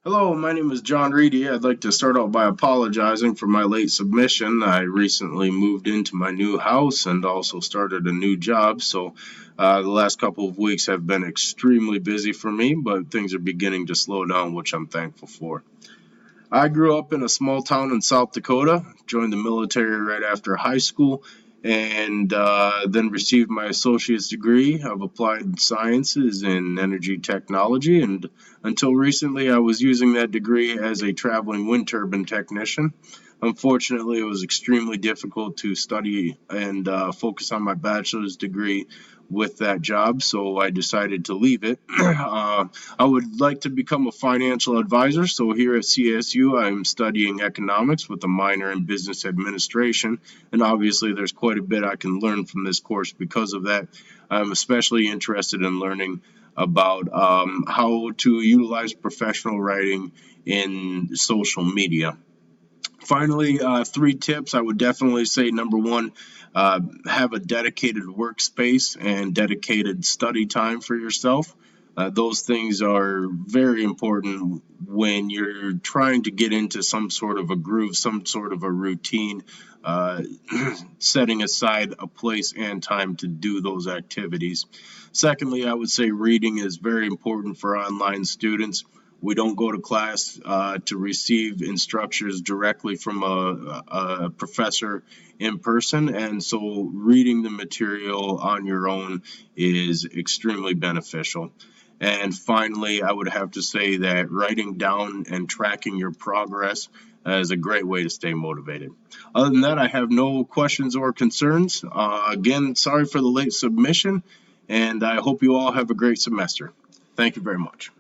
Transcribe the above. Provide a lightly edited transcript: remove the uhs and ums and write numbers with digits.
Hello, my name is John Reedy. I'd like to start out by apologizing for my late submission. I recently moved into my new house and also started a new job, so the last couple of weeks have been extremely busy for me, but things are beginning to slow down, which I'm thankful for. I grew up in a small town in South Dakota, joined the military right after high school, and then received my associate's degree of applied sciences in energy technology. And until recently, I was using that degree as a traveling wind turbine technician. Unfortunately, it was extremely difficult to study and focus on my bachelor's degree with that job, so I decided to leave it. I would like to become a financial advisor, so here at CSU, I'm studying economics with a minor in business administration, and obviously, there's quite a bit I can learn from this course because of that. I'm especially interested in learning about how to utilize professional writing in social media. Finally, three tips. I would definitely say number one, have a dedicated workspace and dedicated study time for yourself. Those things are very important when you're trying to get into some sort of a groove, some sort of a routine, uh, setting aside a place and time to do those activities. Secondly, I would say reading is very important for online students. We don't go to class to receive instructions directly from a professor in person, and so reading the material on your own is extremely beneficial. And finally, I would have to say that writing down and tracking your progress is a great way to stay motivated. Other than that, I have no questions or concerns. Again, sorry for the late submission, and I hope you all have a great semester. Thank you very much.